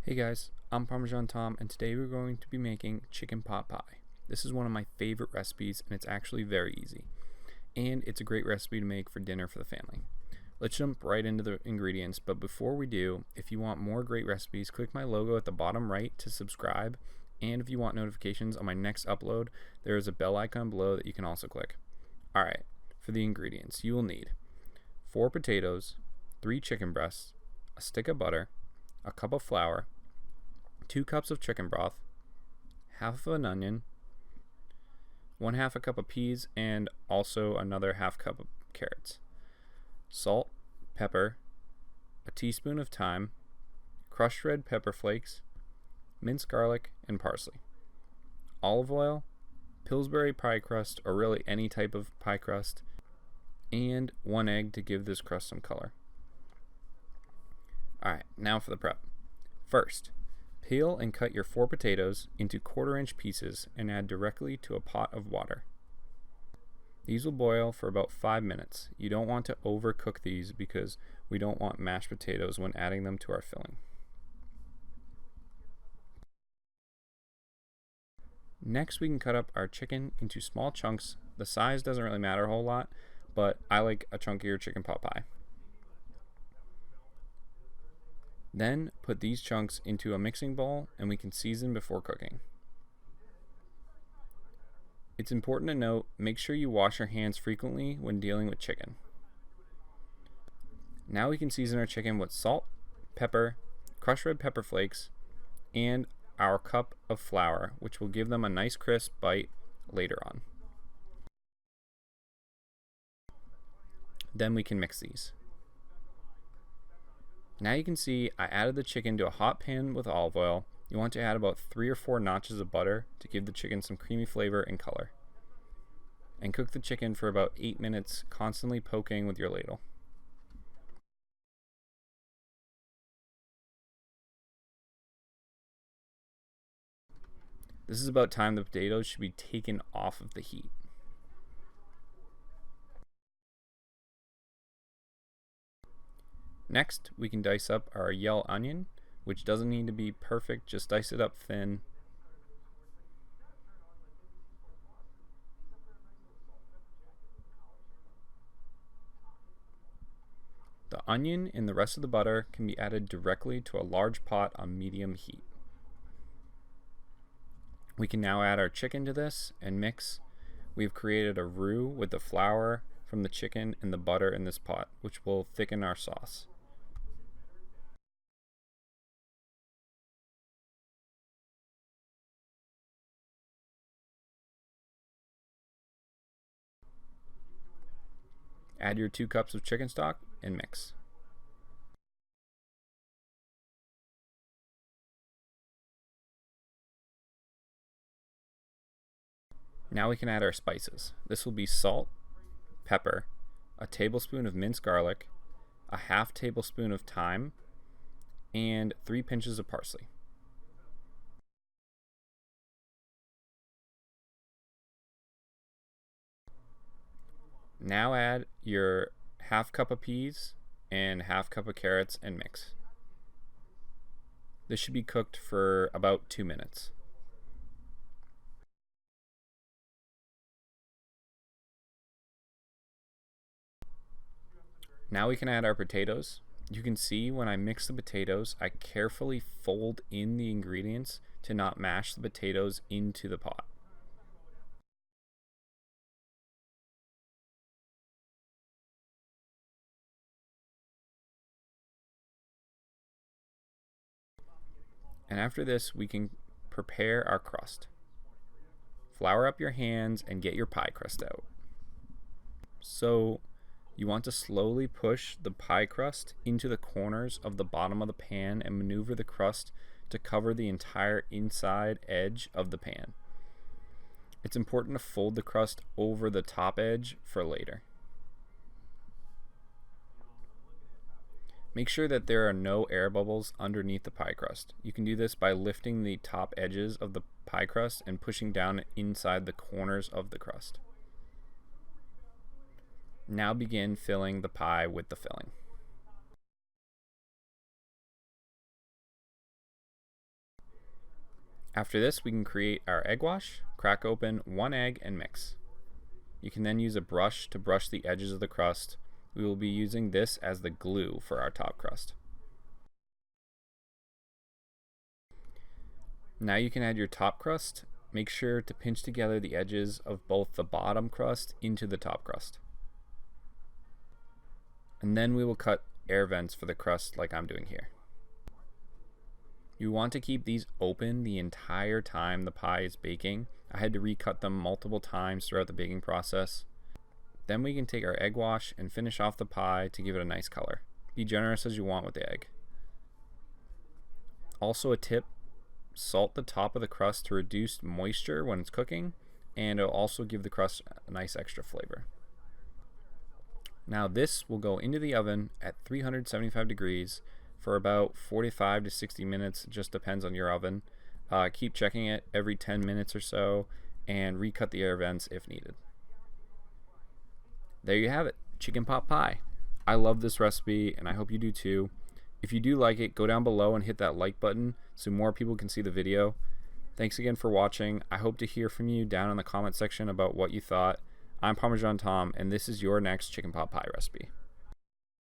Hey guys, I'm Parmesan Tom, and today we're going to be making chicken pot pie. This is one of my favorite recipes, and it's actually very easy. And it's a great recipe to make for dinner for the family. Let's jump right into the ingredients, but before we do, if you want more great recipes, click my logo at the bottom right to subscribe. And if you want notifications on my next upload, there is a bell icon below that you can also click. Alright, for the ingredients, you will need 4 potatoes, 3 chicken breasts, a stick of butter, a cup of flour, 2 cups of chicken broth, half of an onion, 1/2 a cup of peas, and also another half cup of carrots, salt, pepper, a teaspoon of thyme, crushed red pepper flakes, minced garlic, and parsley, olive oil, Pillsbury pie crust, or really any type of pie crust, and 1 egg to give this crust some color. Alright, now for the prep. First, peel and cut your 4 potatoes into 1/4-inch pieces and add directly to a pot of water. These will boil for about 5 minutes. You don't want to overcook these because we don't want mashed potatoes when adding them to our filling. Next, we can cut up our chicken into small chunks. The size doesn't really matter a whole lot, but I like a chunkier chicken pot pie. Then put these chunks into a mixing bowl and we can season before cooking. It's important to note, make sure you wash your hands frequently when dealing with chicken. Now we can season our chicken with salt, pepper, crushed red pepper flakes, and our cup of flour, which will give them a nice crisp bite later on. Then we can mix these. Now you can see I added the chicken to a hot pan with olive oil. You want to add about 3 or 4 notches of butter to give the chicken some creamy flavor and color. And cook the chicken for about 8 minutes, constantly poking with your ladle. This is about time the potatoes should be taken off of the heat. Next, we can dice up our yellow onion, which doesn't need to be perfect, just dice it up thin. The onion and the rest of the butter can be added directly to a large pot on medium heat. We can now add our chicken to this and mix. We've created a roux with the flour from the chicken and the butter in this pot, which will thicken our sauce. Add your 2 cups of chicken stock and mix. Now we can add our spices. This will be salt, pepper, a tablespoon of minced garlic, a 1/2 tablespoon of thyme, and 3 pinches of parsley. Now add your 1/2 cup of peas and 1/2 cup of carrots and mix. This should be cooked for about 2 minutes. Now we can add our potatoes. You can see when I mix the potatoes, I carefully fold in the ingredients to not mash the potatoes into the pot. And after this, we can prepare our crust. Flour up your hands and get your pie crust out. So you want to slowly push the pie crust into the corners of the bottom of the pan and maneuver the crust to cover the entire inside edge of the pan. It's important to fold the crust over the top edge for later. Make sure that there are no air bubbles underneath the pie crust. You can do this by lifting the top edges of the pie crust and pushing down inside the corners of the crust. Now begin filling the pie with the filling. After this, we can create our egg wash, crack open 1 egg and mix. You can then use a brush to brush the edges of the crust. We will be using this as the glue for our top crust. Now you can add your top crust. Make sure to pinch together the edges of both the bottom crust into the top crust. And then we will cut air vents for the crust like I'm doing here. You want to keep these open the entire time the pie is baking. I had to recut them multiple times throughout the baking process. Then we can take our egg wash and finish off the pie to give it a nice color. Be generous as you want with the egg. Also a tip, salt the top of the crust to reduce moisture when it's cooking, and it'll also give the crust a nice extra flavor. Now this will go into the oven at 375 degrees for about 45 to 60 minutes, it just depends on your oven. Keep checking it every 10 minutes or so and recut the air vents if needed. There you have it, chicken pot pie. I love this recipe and I hope you do too. If you do like it, go down below and hit that like button so more people can see the video. Thanks again for watching. I hope to hear from you down in the comment section about what you thought. I'm Parmesan Tom, and this is your next chicken pot pie recipe.